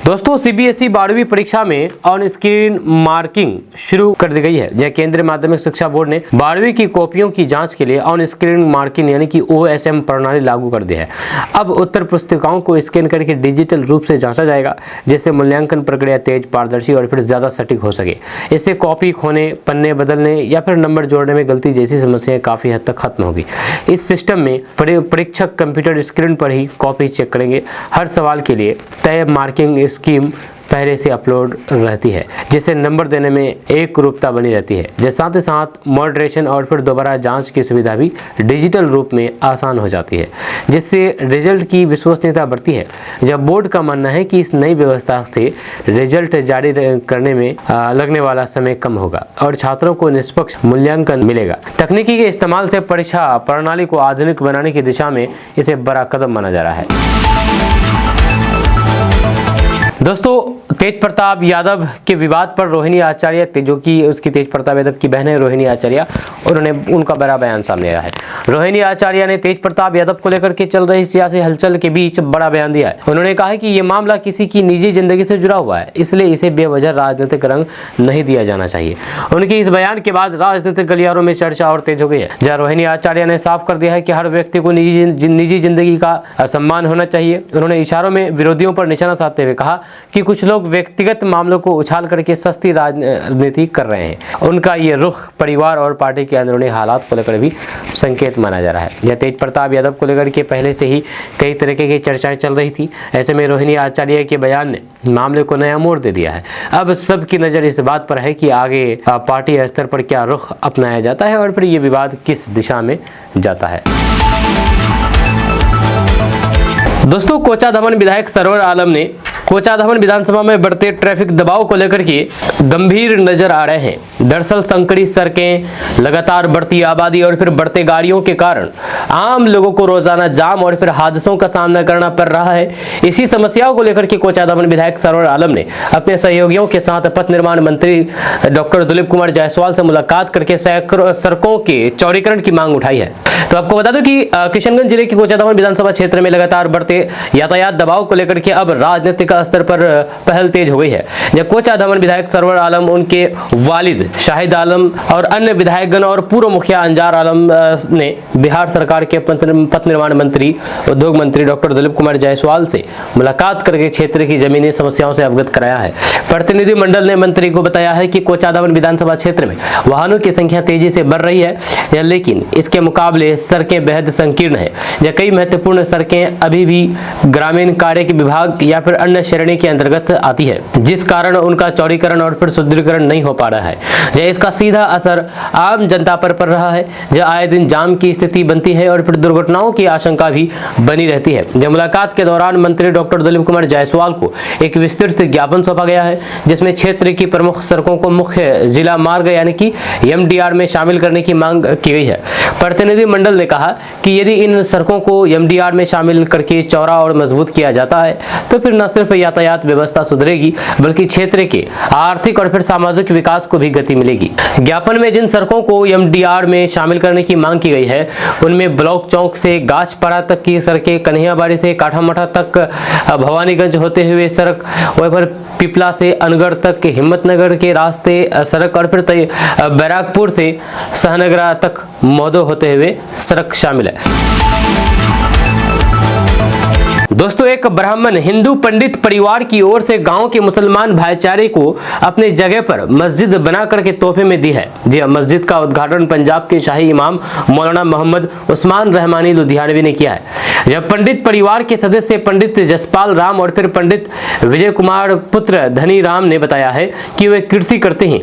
दोस्तों, सीबीएसई 12वीं परीक्षा में ऑन स्क्रीन मार्किंग शुरू कर दी गई है। यह केंद्रीय माध्यमिक शिक्षा बोर्ड ने 12वीं की कॉपियों की जांच के लिए ऑन स्क्रीन मार्किंग यानी कि OSM प्रणाली लागू कर दी है। अब उत्तर पुस्तिकाओं को स्कैन करके डिजिटल रूप से जांचा जाएगा, जिससे मूल्यांकन प्रक्रिया तेज, पारदर्शी और फिर ज्यादा सटीक हो सके। इससे कॉपी खोने, पन्ने बदलने या फिर नंबर जोड़ने में गलती जैसी समस्याएं काफी हद तक खत्म होगी। इस सिस्टम में परीक्षक कंप्यूटर स्क्रीन पर ही कॉपी चेक करेंगे। हर सवाल के लिए तय मार्किंग स्कीम पहले से अपलोड रहती है, जिससे नंबर देने में एक रूपता बनी रहती है। साथ ही साथ मॉडरेशन और फिर दोबारा जांच की सुविधा भी डिजिटल रूप में आसान हो जाती है, जिससे रिजल्ट की विश्वसनीयता बढ़ती है। जब बोर्ड का मानना है कि इस नई व्यवस्था से रिजल्ट जारी करने में लगने वाला समय कम होगा और छात्रों को निष्पक्ष मूल्यांकन मिलेगा। तकनीकी के इस्तेमाल से परीक्षा प्रणाली को आधुनिक बनाने की दिशा में इसे बड़ा कदम माना जा रहा है। दोस्तों, तेज प्रताप यादव के विवाद पर रोहिणी आचार्य, जो कि उसकी तेज प्रताप यादव की बहन है रोहिणी आचार्य, उनका बड़ा बयान सामने आया है। रोहिणी आचार्य ने तेज प्रताप यादव को लेकर के चल रही सियासी हलचल के बीच बड़ा बयान दिया है। उन्होंने कहा है कि ये मामला किसी की निजी जिंदगी से जुड़ा हुआ है, इसलिए इसे बेवजह राजनीतिक रंग नहीं दिया जाना चाहिए। उनके इस बयान के बाद राजनीतिक गलियारों में चर्चा और तेज हो गई है, जहां रोहिणी आचार्य ने साफ कर दिया है कि हर व्यक्ति को निजी जिंदगी का सम्मान होना चाहिए। उन्होंने इशारों में विरोधियों पर निशाना साधते हुए कहा कि कुछ लोग व्यक्तिगत मामलों को उछाल करके सस्ती राजनीति कर रहे हैं। उनका ये रुख परिवार और पार्टी के अंदरूनी हालात को लेकर भी संकेत माना जा रहा है। यह तेज प्रताप यादव को लेकर के पहले से ही कई तरीके की चर्चाएं चल रही थी। ऐसे में रोहिणी आचार्य के बयान ने मामले को नया मोड़ दे दिया है। अब सबकी नजर इस बात पर है कि आगे पार्टी स्तर पर क्या रुख अपनाया जाता है और फिर ये विवाद किस दिशा में जाता है। दोस्तों, कोचाधामन विधायक सरवर आलम ने कोचाधामन विधानसभा में बढ़ते ट्रैफिक दबाव को लेकर के गंभीर नजर आ रहे हैं। दरअसल संकरी सड़कें, लगातार बढ़ती आबादी और फिर बढ़ते गाड़ियों के कारण आम लोगों को रोजाना जाम और फिर हादसों का सामना करना पड़ रहा है। इसी समस्याओं को लेकर के कोचाधामन विधायक सरवर आलम ने अपने सहयोगियों के साथ पथ निर्माण मंत्री डॉक्टर दुलीप कुमार जायसवाल से मुलाकात करके सड़कों के चौड़ीकरण की मांग उठाई है। तो आपको बता दूं कि किशनगंज जिले के कोचाधामन विधानसभा क्षेत्र में लगातार बढ़ते यातायात दबाव को लेकर के अब राजनीतिक स्तर पर पहल तेज हो गई है। जब कोचाधामन विधायक सरवर आलम, उनके वालिद शाहिद आलम और अन्य विधायकगण और पूर्व मुखिया अंजार आलम ने बिहार सरकार के पथ निर्माण मंत्री, उद्योग मंत्री डॉक्टर दुलीप कुमार जायसवाल से मुलाकात करके क्षेत्र की जमीनी समस्याओं से अवगत कराया है। प्रतिनिधि मंडल ने मंत्री को बताया है कि कोचाधामन विधानसभा क्षेत्र में वाहनों की संख्या तेजी से बढ़ रही है, लेकिन इसके मुकाबले सड़कें बेहद संकीर्ण है। यह कई महत्वपूर्ण सड़कें अभी भी ग्रामीण कार्य के विभाग या फिर अन्य श्रेणी के अंतर्गत आती है, जिस कारण उनका चौड़ीकरण और फिर सुदृढ़ीकरण नहीं हो पा रहा है। यह इसका सीधा असर आम जनता पर पड़ रहा है, जो आए दिन जाम की स्थिति बनती है और फिर दुर्घटनाओं की आशंका भी बनी रहती है। जब मुलाकात के दौरान मंत्री डॉक्टर दुलीप कुमार जायसवाल को एक विस्तृत ज्ञापन सौंपा गया है, जिसमें क्षेत्र की प्रमुख सड़कों को मुख्य जिला मार्ग यानी कि MDR में शामिल करने की मांग की गई है। प्रतिनिधि मंडल ने कहा कि यदि इन सड़कों को MDR में शामिल करके चौड़ा और मजबूत किया जाता है तो फिर न सिर्फ सिर्फ यातायात व्यवस्था सुधरेगी बल्कि क्षेत्र के आर्थिक और फिर सामाजिक विकास को भी गति मिलेगी। ज्ञापन में जिन सड़कों को एमडीआर में शामिल करने की मांग की गई है उनमें ब्लॉक चौक से गाछपाड़ा तक की सड़कें, कन्हैयाबाड़ी से काठामठा तक भवानीगंज होते हुए सड़क, वहीं पर पिपला से अनगढ़ तक के हिम्मतनगर के रास्ते सड़क और फिर बैराकपुर से सहनगरा तक मौदो होते हुए सड़क शामिल है। दोस्तों, एक ब्राह्मण हिंदू पंडित परिवार की ओर से गांव के मुसलमान भाईचारे को अपने जगह पर मस्जिद बना करके तोहफे में दी है। जी हां, मस्जिद का उद्घाटन पंजाब के शाही इमाम मौलाना मोहम्मद उस्मान रहमानी लुधियानवी ने किया है। जब पंडित परिवार के सदस्य पंडित जसपाल राम और फिर पंडित विजय कुमार पुत्र धनी राम ने बताया है कि वे कृषि करते हैं,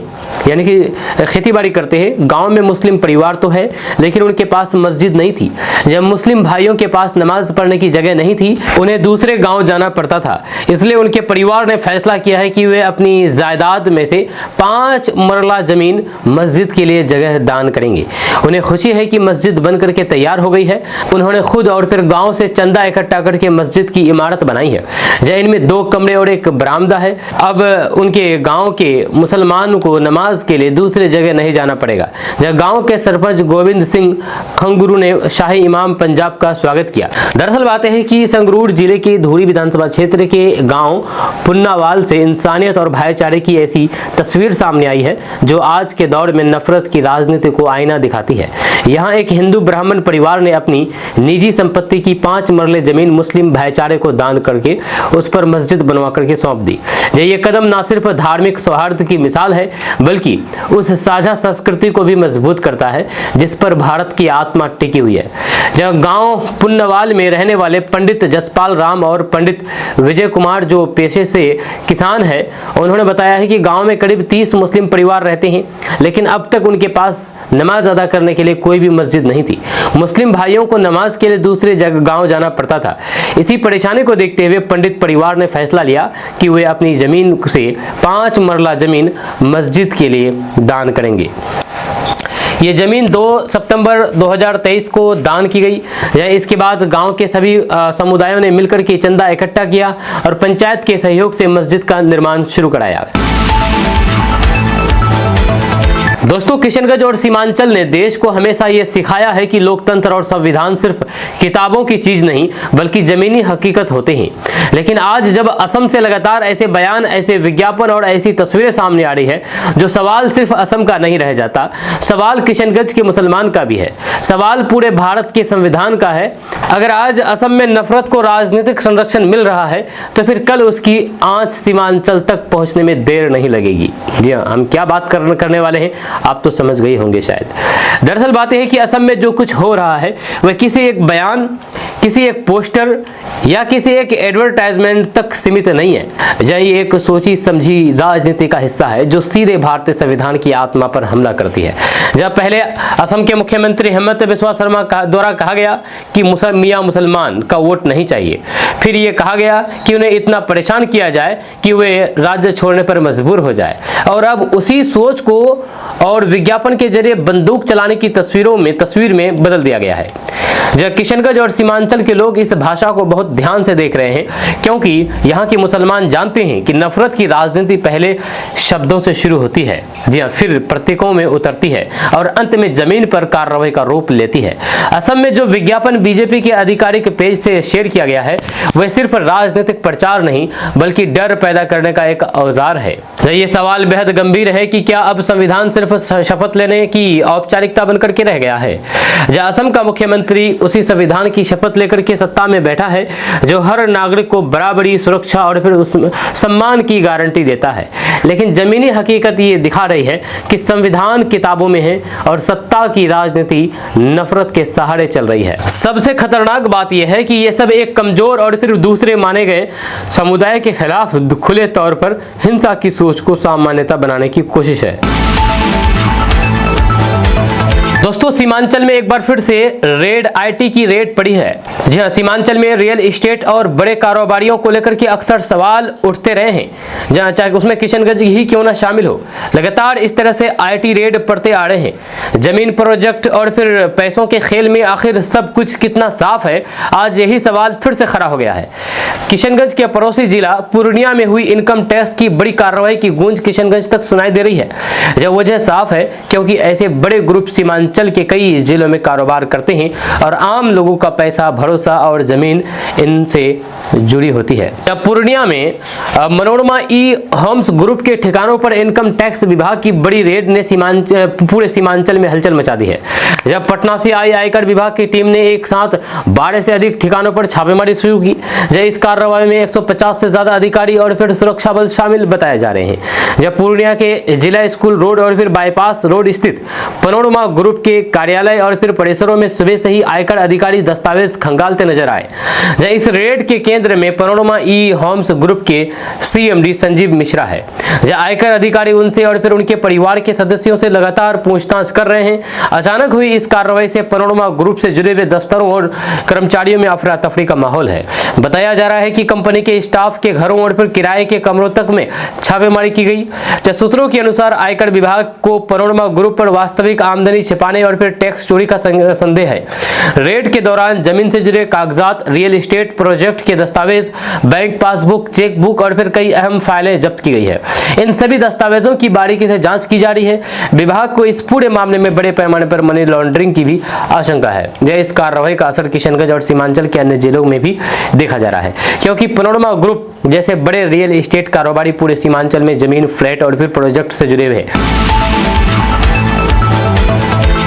यानी कि खेती बाड़ी करते हैं। गांव में मुस्लिम परिवार तो है लेकिन उनके पास मस्जिद नहीं थी। जब मुस्लिम भाइयों के पास नमाज पढ़ने की जगह नहीं थी, उन्हें दूसरे गांव जाना पड़ता था। इसलिए उनके परिवार ने फैसला किया है कि वे अपनी जायदाद में से 5 मरला जमीन मस्जिद के लिए जगह दान करेंगे। उन्हें खुशी है कि मस्जिद बन करके तैयार हो गई है। उन्होंने खुद और फिर गांव से चंदा इकट्ठा करके मस्जिद की इमारत बनाई है। इनमें 2 कमरे और एक बरामदा है। अब उनके गांव के मुसलमान को नमाज के लिए दूसरे जगह नहीं जाना पड़ेगा। गांव के सरपंच गोविंद सिंह खंगुरू ने शाही इमाम पंजाब का स्वागत किया। दरअसल बात है कि संगरूर जिले के धूरी विधानसभा क्षेत्र के गांव पुन्नावाल से इंसानियत और भाईचारे की ऐसी तस्वीर सामने आई है जो आज के दौर में नफरत की राजनीति को आईना दिखाती है। यहाँ एक हिंदू ब्राह्मण परिवार ने अपनी निजी संपत्ति की 5 मरले जमीन मुस्लिम भाईचारे को दान करके उस पर मस्जिद बनवा करके सौंप दी। ये कदम न सिर्फ धार्मिक सौहार्द की मिसाल है बल्कि उस साझा संस्कृति को भी मजबूत करता है जिस पर भारत की आत्मा टिकी हुई है। जब गांव पुन्नवाल में रहने वाले पंडित जसपाल राम और पंडित विजय कुमार जो पेशे से किसान है, उन्होंने बताया है कि गांव में करीब 30 मुस्लिम परिवार रहते हैं लेकिन अब तक उनके पास नमाज अदा करने के लिए कोई भी मस्जिद नहीं थी। मुस्लिम भाइयों को नमाज के लिए दूसरे जगह गांव जाना पड़ता था। इसी परेशानी को देखते हुए पंडित परिवार ने फैसला लिया कि वे अपनी जमीन से 5 मरला जमीन मस्जिद के लिए दान करेंगे। ये जमीन 2 सितंबर 2023 को दान की गई। इसके बाद गांव के सभी समुदायों ने मिलकर के चंदा इकट्ठा किया और पंचायत के सहयोग से मस्जिद का निर्माण शुरू कराया। दोस्तों, किशनगंज और सीमांचल ने देश को हमेशा ये सिखाया है कि लोकतंत्र और संविधान सिर्फ किताबों की चीज नहीं बल्कि जमीनी हकीकत होते हैं। लेकिन आज जब असम से लगातार ऐसे बयान, ऐसे विज्ञापन और ऐसी तस्वीरें सामने आ रही है जो सवाल सिर्फ असम का नहीं रह जाता, सवाल किशनगंज के मुसलमान का भी है, सवाल पूरे भारत के संविधान का है। अगर आज असम में नफरत को राजनीतिक संरक्षण मिल रहा है तो फिर कल उसकी आंच सीमांचल तक पहुंचने में देर नहीं लगेगी। जी हाँ, हम क्या बात करने वाले हैं आप तो समझ गए होंगे शायद। दरअसल बात यह है कि असम में जो कुछ हो रहा है वह किसी एक बयान, किसी एक पोस्टर या किसी एक एडवर्टाइजमेंट तक सीमित नहीं है। ये एक सोची समझी राजनीति का हिस्सा है जो सीधे भारतीय संविधान की आत्मा पर हमला करती है। जब पहले असम के मुख्यमंत्री हेमंत बिस्वा शर्मा द्वारा कहा गया कि मियां मुसलमान का वोट नहीं चाहिए, फिर ये कहा गया कि उन्हें इतना परेशान किया जाए कि वे राज्य छोड़ने पर मजबूर हो जाए, और अब उसी सोच को और विज्ञापन के जरिए बंदूक चलाने की तस्वीर में बदल दिया गया है। जब किशनगंज और सीमांचल के लोग इस भाषा को बहुत ध्यान से देख रहे हैं क्योंकि यहाँ के मुसलमान जानते हैं कि नफरत की राजनीति पहले शब्दों से शुरू होती है, जी हाँ, फिर प्रतीकों में उतरती है और अंत में जमीन पर कार्रवाई का रूप लेती है। असम में जो विज्ञापन बीजेपी के आधिकारिक पेज से शेयर किया गया है वह सिर्फ राजनीतिक प्रचार नहीं बल्कि डर पैदा करने का एक औजार है। ये सवाल बेहद गंभीर है कि क्या अब संविधान सिर्फ शपथ लेने की औपचारिकता बनकर के रह गया है। जहाँ असम का मुख्यमंत्री उसी संविधान की शपथ लेकर के सत्ता में बैठा है जो हर नागरिक को बराबरी, सुरक्षा और फिर उस सम्मान की गारंटी देता है, लेकिन जमीनी हकीकत ये दिखा रही है कि संविधान किताबों में है और सत्ता की राजनीति नफरत के सहारे चल रही है। सबसे खतरनाक बात यह है कि ये सब एक कमजोर और फिर दूसरे माने गए समुदाय के खिलाफ खुले तौर पर हिंसा की सोच को सामान्यता बनाने की कोशिश है। दोस्तों सीमांचल में एक बार फिर से रेड आईटी की रेड पड़ी है। जी हाँ, सीमांचल में रियल एस्टेट और बड़े कारोबारियों को लेकर के अक्सर सवाल उठते रहे हैं, जहां चाहे उसमें किशनगंज ही क्यों ना शामिल हो। लगातार इस तरह से आईटी रेड पड़ते आ रहे हैं। जमीन, प्रोजेक्ट और फिर पैसों के खेल में आखिर सब कुछ कितना साफ है, आज यही सवाल फिर से खड़ा हो गया है। किशनगंज के पड़ोसी जिला पूर्णिया में हुई इनकम टैक्स की बड़ी कार्रवाई की गूंज किशनगंज तक सुनाई दे रही है। जब वजह साफ है क्योंकि ऐसे बड़े ग्रुप सीमांचल के कई जिलों में कारोबार करते हैं और आम लोगों का पैसा, भरोसा और जमीन इनसे जुड़ी होती है। अब पूर्णिया में मनोरमा ई होम्स ग्रुप के ठिकानों पर इनकम टैक्स विभाग की बड़ी रेड ने पूरे सीमांचल में हलचल मचा दी है। जब पटना से आई आयकर विभाग की टीम ने एक साथ 12 से अधिक ठिकानों पर छापेमारी शुरू की। जब इस कार्रवाई में 150 से ज्यादा अधिकारी और फिर सुरक्षा बल शामिल बताए जा रहे हैं। जब पूर्णिया के जिला स्कूल रोड और फिर बाईपास रोड स्थित मनोरमा ग्रुप के कार्यालय और फिर परिसरों में सुबह से ही आयकर अधिकारी दस्तावेज खंगालते नजर आए। इस रेड के केंद्र में मनोरमा ई होम्स ग्रुप के सीएमडी संजीव मिश्रा है। आयकर अधिकारी उनसे और फिर उनके परिवार के सदस्यों से लगातार पूछताछ कर रहे हैं। अचानक हुई इस कार्रवाई से मनोरमा ग्रुप से जुड़े हुए दफ्तरों और कर्मचारियों में अफरा तफरी का माहौल है। बताया जा रहा है कि कंपनी के स्टाफ के घरों और फिर किराए के कमरों तक में छापेमारी की गई। सूत्रों के अनुसार आयकर विभाग को मनोरमा ग्रुप पर वास्तविक आमदनी छिपाने और फिर टैक्स चोरी का संदेह है। रेड के दौरान जमीन से जुड़े कागजात, रियल एस्टेट प्रोजेक्ट के दस्तावेज, बैंक पासबुक, चेक बुक और फिर कई अहम फाइलें जब्त की गई है। इन सभी दस्तावेजों की बारीकी से जांच की जा रही है। विभाग को इस पूरे मामले में बड़े पैमाने पर मनी लॉन्ड्रिंग की भी आशंका है। इस कार्रवाई का असर किशनगंज और सीमांचल के अन्य जिलों में भी देखा जा रहा है, क्योंकि मनोरमा ग्रुप जैसे बड़े रियल एस्टेट कारोबारी पूरे सीमांचल में जमीन, फ्लैट और फिर प्रोजेक्ट से जुड़े हुए हैं।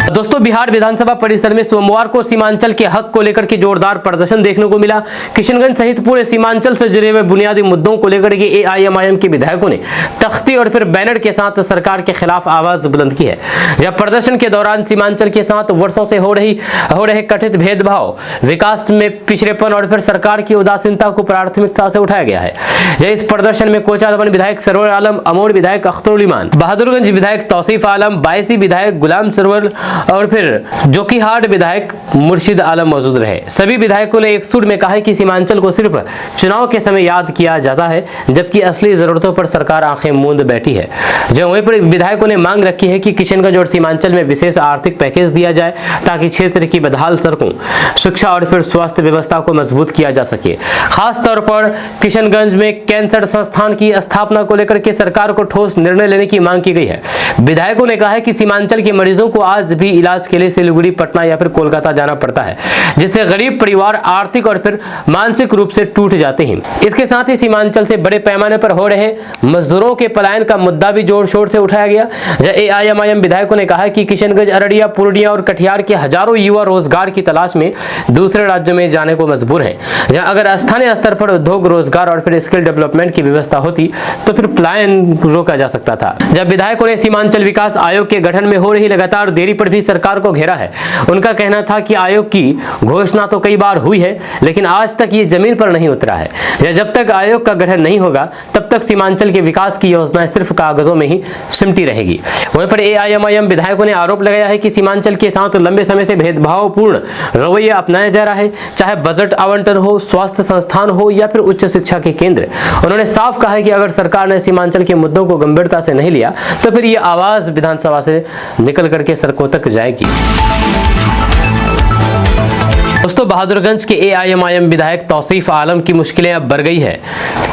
दोस्तों बिहार विधानसभा परिसर में सोमवार को सीमांचल के हक को लेकर के जोरदार प्रदर्शन देखने को मिला। किशनगंज सहित पूरे सीमांचल से जुड़े हुए बुनियादी मुद्दों को लेकर के एआईएमआईएम के विधायकों ने तख्ती और फिर बैनर के साथ सरकार के खिलाफ आवाज बुलंद की है। जब प्रदर्शन के दौरान सीमांचल के साथ वर्षों से हो रहे कथित भेदभाव, विकास में पिछड़ेपन और फिर सरकार की उदासीनता को प्राथमिकता से उठाया गया है। इस प्रदर्शन में कोचादमन विधायक सरवर आलम, अमोड़ विधायक अख्तरुल ईमान, बहादुरगंज विधायक तौसीफ आलम, बायसी विधायक गुलाम सरवर और फिर जोकीहाट विधायक मुर्शिद आलम मौजूद रहे। सभी विधायकों ने एक सुर में कहा कि सीमांचल को सिर्फ चुनाव के समय याद किया जाता है, जबकि असली जरूरतों पर सरकार आंखें मूंद बैठी है। जो वहीं पर विधायकों ने मांग रखी है कि किशनगंज और सीमांचल में विशेष आर्थिक पैकेज दिया जाए ताकि क्षेत्र की बदहाल सड़कों, शिक्षा और फिर स्वास्थ्य व्यवस्था को मजबूत किया जा सके। खास तौर पर किशनगंज में कैंसर संस्थान की स्थापना को लेकर के सरकार को ठोस निर्णय लेने की मांग की गई है। विधायकों ने कहा है कि सीमांचल के मरीजों को आज भी इलाज के लिए सिलीगुड़ी, पटना या फिर कोलकाता जाना पड़ता है, जिससे गरीब परिवार आर्थिक और फिर मानसिक रूप से टूट जाते हैं। इसके साथ ही सीमांचल से बड़े पैमाने पर हो रहे मजदूरों के पलायन का मुद्दा भी जोर शोर से उठाया गया। एआईएमआईएम विधायकों ने कहा कि किशनगंज, अररिया, पूर्णिया और कटिहार के हजारों युवा रोजगार की तलाश में दूसरे राज्यों में जाने को मजबूर हैं। जहां अगर स्थानीय स्तर पर उद्योग, रोजगार और फिर स्किल डेवलपमेंट की व्यवस्था होती तो फिर पलायन रोका जा सकता था। जब विधायकों ने सीमांचल विकास आयोग के गठन में हो रही लगातार देरी पर भी सरकार को घेरा है। उनका कहना था कि आयोग की घोषणा तो कई बार हुई है, लेकिन आज तक ये जमीन पर नहीं उतरा है। जब तक आयोग का गठन नहीं होगा तब तक सीमांचल के विकास की योजना सिर्फ कागजों में ही सिमटी रहेगी। वहीं पर एआईएमआईएम विधायकों ने आरोप लगाया है कि सीमांचल के साथ लंबे समय से भेदभावपूर्ण रवैया अपनाया जा रहा है, चाहे बजट आवंटन हो, स्वास्थ्य संस्थान हो या फिर उच्च शिक्षा के केंद्र। उन्होंने साफ कहा है कि अगर सरकार ने सीमांचल के मुद्दों को गंभीरता से नहीं लिया तो फिर ये आवाज विधानसभा से निकल करके सड़कों तक जाएगी। दोस्तों बहादुरगंज के एआईएमआईएम विधायक तौसीफ आलम की मुश्किलें अब बढ़ गई है।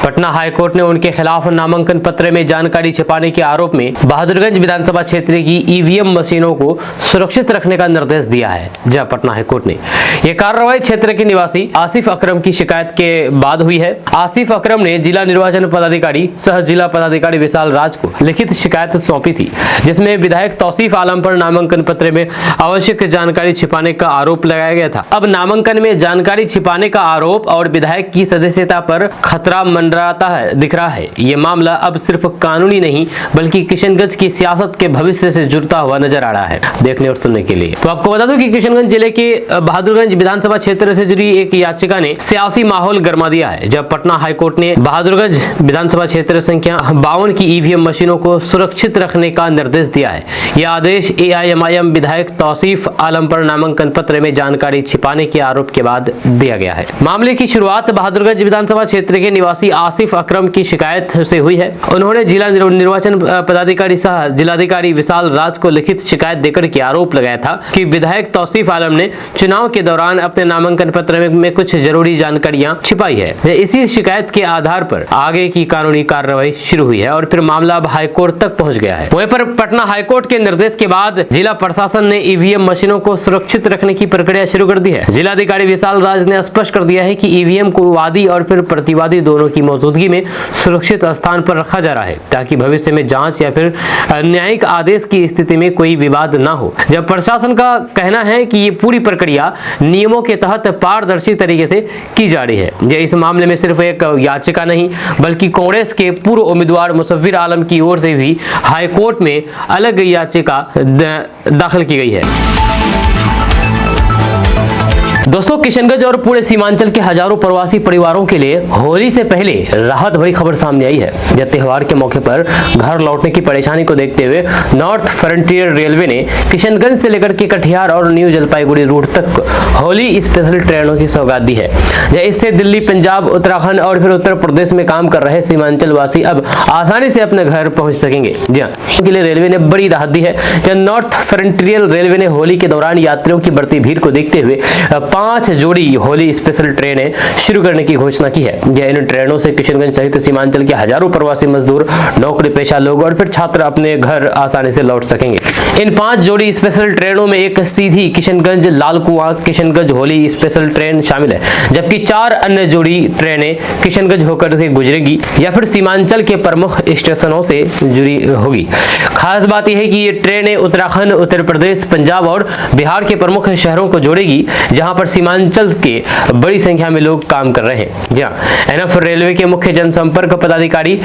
पटना हाईकोर्ट ने उनके खिलाफ नामांकन पत्र में जानकारी छिपाने के आरोप में बहादुरगंज विधानसभा क्षेत्र की ईवीएम मशीनों को सुरक्षित रखने का निर्देश दिया है। जहां पटना हाईकोर्ट ने यह कार्रवाई क्षेत्र के निवासी आसिफ अकरम की शिकायत के बाद हुई है। आसिफ अकरम ने जिला निर्वाचन पदाधिकारी सह जिला पदाधिकारी विशाल राज को लिखित शिकायत सौंपी थी, जिसमें विधायक तौसीफ आलम पर नामांकन पत्र में आवश्यक जानकारी छिपाने का आरोप लगाया गया था। अब नामांकन नामांकन में जानकारी छिपाने का आरोप और विधायक की सदस्यता पर खतरा मंडराता है दिख रहा है। ये मामला अब सिर्फ कानूनी नहीं बल्कि किशनगंज की सियासत के भविष्य से जुड़ता हुआ नजर आ रहा है। देखने और सुनने के लिए तो आपको बता दूं कि किशनगंज जिले के बहादुरगंज विधानसभा क्षेत्र से जुड़ी एक याचिका ने सियासी माहौल गर्मा दिया है। जब पटना हाईकोर्ट ने बहादुरगंज विधानसभा क्षेत्र संख्या 52 की ईवीएम मशीनों को सुरक्षित रखने का निर्देश दिया है। यह आदेश एआईएमआईएम विधायक तौसीफ आलम पर नामांकन पत्र में जानकारी छिपाने के आरोप के बाद दिया गया है। मामले की शुरुआत बहादुरगंज विधानसभा क्षेत्र के निवासी आसिफ अकरम की शिकायत से हुई है। उन्होंने जिला निर्वाचन पदाधिकारी सह जिलाधिकारी विशाल राज को लिखित शिकायत देकर के आरोप लगाया था कि विधायक तौसीफ आलम ने चुनाव के दौरान अपने नामांकन पत्र में कुछ जरूरी जानकारियां छिपाई है। इसी शिकायत के आधार पर आगे की कानूनी कार्रवाई शुरू हुई है और फिर मामला अब हाईकोर्ट तक पहुंच गया है। वहीं पर पटना हाईकोर्ट के निर्देश के बाद जिला प्रशासन ने ईवीएम मशीनों को सुरक्षित रखने की प्रक्रिया शुरू कर दी है। जिलाधिकारी विशाल राज ने स्पष्ट कर दिया है कि ईवीएम को वादी और फिर प्रतिवादी दोनों की मौजूदगी में सुरक्षित स्थान पर रखा जा रहा है ताकि भविष्य में जांच या फिर न्यायिक आदेश की स्थिति में कोई विवाद न हो। जब प्रशासन का कहना है कि ये पूरी प्रक्रिया नियमों के तहत पारदर्शी तरीके से की जा रही है। यह इस मामले में सिर्फ एक याचिका नहीं बल्कि कांग्रेस के पूर्व उम्मीदवार मुसव्विर आलम की ओर से भी हाईकोर्ट में अलग याचिका दाखिल की गई है। दोस्तों, किशनगंज और पूरे सीमांचल के हजारों प्रवासी परिवारों के लिए होली से पहले राहत भरी खबर सामने आई है। यह त्योहार के मौके पर घर लौटने की परेशानी को देखते हुए नॉर्थ फ्रंटियर रेलवे ने किशनगंज से लेकर के कटिहार और न्यू जलपाईगुड़ी रूट तक होली स्पेशल ट्रेनों की सौगात दी है। इससे दिल्ली, पंजाब, उत्तराखंड और फिर उत्तर प्रदेश में काम कर रहे सीमांचल वासी अब आसानी से अपने घर पहुंच सकेंगे। जी हाँ, उनके लिए रेलवे ने बड़ी राहत दी है। नॉर्थ फ्रंटियर रेलवे ने होली के दौरान यात्रियों की बढ़ती भीड़ को देखते हुए 5 जोड़ी होली स्पेशल ट्रेनें शुरू करने की घोषणा की है। इन ट्रेनों से किशनगंज सहित सीमांचल के हजारों प्रवासी मजदूर, नौकरी पेशा लोग और फिर छात्र अपने घर आसानी से लौट सकेंगे। इन 5 जोड़ी स्पेशल ट्रेनों में एक सीधी किशनगंज लालकुआं किशनगंज होली स्पेशल ट्रेन शामिल है, जबकि 4 अन्य जोड़ी ट्रेनें किशनगंज होकर के गुजरेगी या फिर सीमांचल के प्रमुख स्टेशनों से जुड़ी होगी। खास बात यह है कि ये ट्रेनें उत्तराखंड, उत्तर प्रदेश, पंजाब और बिहार के प्रमुख शहरों को जोड़ेगी जहां पर सीमांचल के बड़ी संख्या में लोग काम कर रहे हैं। जी हाँ, एनएफ रेलवे के मुख्य जनसंपर्क पदाधिकारी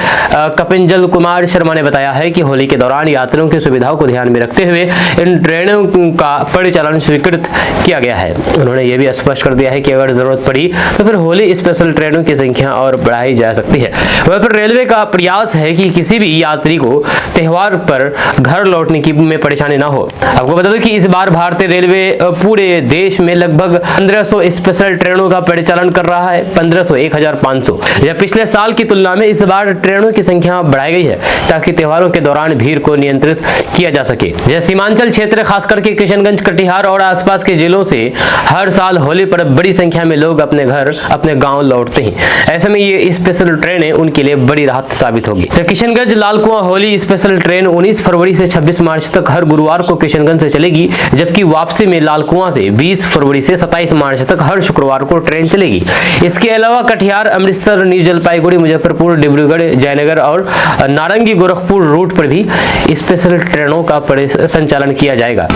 कपिंजल कुमार शर्मा ने बताया है कि होली के दौरान यात्रियों की सुविधाओं को ध्यान में रखते हुए इन ट्रेनों का परिचालन स्वीकृत किया गया है। उन्होंने ये भी स्पष्ट कर दिया है कि अगर जरूरत पड़ी तो फिर होली स्पेशल ट्रेनों की संख्या और बढ़ाई जा सकती है। वह पर रेलवे का प्रयास है कि किसी भी यात्री को त्योहार पर घर लौटने की में परेशानी ना हो। आपको बता दूं कि इस बार भारतीय रेलवे पूरे देश में लगभग 1500 स्पेशल ट्रेनों का परिचालन कर रहा है। 1500 1500 यह पिछले साल की तुलना में इस बार ट्रेनों की संख्या बढ़ाई गई है ताकि त्योहारों के दौरान भीड़ को नियंत्रित किया जा सके। यह सीमांचल क्षेत्र खास करके किशनगंज, कटिहार और आसपास के जिलों से हर साल होली पर बड़ी संख्या में लोग अपने घर, अपने गांव लौटते हैं। ऐसे में ये स्पेशल ट्रेनें उनके लिए बड़ी राहत साबित होगी। तो किशनगंज लालकुआं होली स्पेशल ट्रेन 19 फरवरी से 26 मार्च तक हर गुरुवार को किशनगंज से चलेगी, जबकि वापसी में लालकुआं से 20 फरवरी से 27 मार्च तक हर शुक्रवार को ट्रेन चलेगी। इसके अलावा कटिहार, अमृतसर, न्यू जलपाईगुड़ी, मुजफ्फरपुर, डिब्रूगढ़, जयनगर और नारंगी गोरखपुर रूट पर भी स्पेशल ट्रेनों का संचालन किया जाएगा।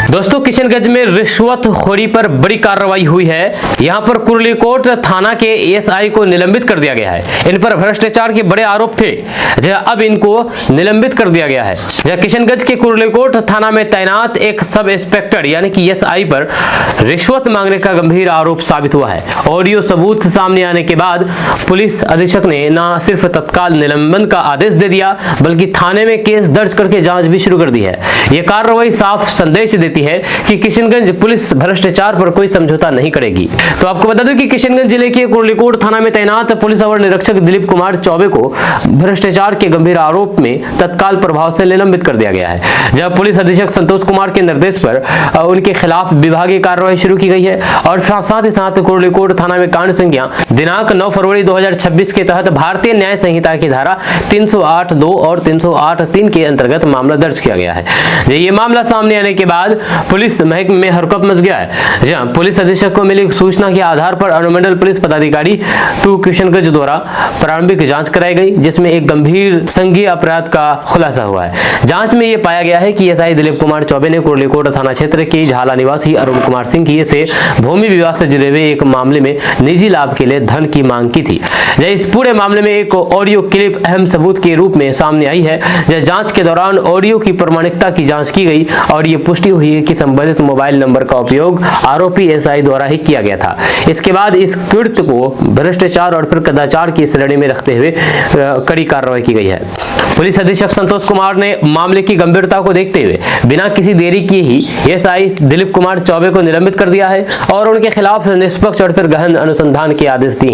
दोस्तों, किशनगंज में रिश्वतखोरी पर बड़ी कार्रवाई हुई है। यहां पर कुर्लीकोट थाना के एएसआई को निलंबित कर दिया गया है। इन पर भ्रष्टाचार के बड़े आरोप थे, अब इनको निलंबित कर दिया गया है। किशनगंज के कुर्लीकोट थाना में तैनात एक सब इंस्पेक्टर यानी कि एएसआई पर रिश्वत मांगने का गंभीर आरोप साबित हुआ है। ऑडियो सबूत सामने आने के बाद पुलिस अधीक्षक ने न सिर्फ तत्काल निलंबन का आदेश दे दिया बल्कि थाने में केस दर्ज करके जांच भी शुरू कर दी है। यह कार्रवाई साफ संदेश देती है कि किशनगंज पुलिस भ्रष्टाचार पर कोई समझौता नहीं करेगी। तो आपको बता दूं कि किशनगंज जिले के कुर्लीकोट थाना में तैनात पुलिस अवर निरीक्षक दिलीप कुमार चौबे को भ्रष्टाचार के गंभीर आरोप में तत्काल प्रभाव से निलंबित कर दिया गया है। जब पुलिस अधीक्षक संतोष कुमार के निर्देश पर उनके खिलाफ विभागीय कार्रवाई शुरू की गई है और साथ ही साथ कुर्लीकोट थाना में कांड संज्ञा दिनांक 9 फरवरी 2026 के तहत भारतीय न्याय संहिता की धारा 308(2) और 308(3) के अंतर्गत मामला दर्ज किया गया है। ये मामला सामने आने के बाद पुलिस महकमे में हरकत मच गया है। जहां पुलिस अधीक्षक को मिली सूचना के आधार पर अनुमंडल पुलिस पदाधिकारी 2 किशनगंज द्वारा प्रारंभिक जांच कराई गई, जिसमें एक गंभीर संज्ञेय अपराध का खुलासा हुआ है। जांच में यह पाया गया है कि एसआई दिलीप कुमार चौबे ने कुर्लीकोट थाना क्षेत्र के झाला निवासी अरुण कुमार सिंह की से भूमि विवाद से जुड़े हुए एक मामले में निजी लाभ के लिए धन की मांग की थी। इस पूरे मामले में एक ऑडियो क्लिप अहम सबूत के रूप में सामने आई है। जांच के दौरान ऑडियो की प्रमाणिकता की जांच की गई और ये पुष्टि हुई है कि संबंधित मोबाइल नंबर का उपयोग आरोपी एसआई द्वारा ही किया गया था। इसके बाद इस कृत्य को भ्रष्टाचार और फिर कदाचार की श्रेणी में रखते हुए कड़ी कार्रवाई की गई है। पुलिस अधीक्षक संतोष कुमार ने मामले की गंभीरता को देखते हुए बिना किसी देरी किए ही एसआई दिलीप कुमार चौबे को निलंबित कर दिया है और उनके खिलाफ निष्पक्ष और फिर गहन अनुसंधान के आदेश दिए हैं।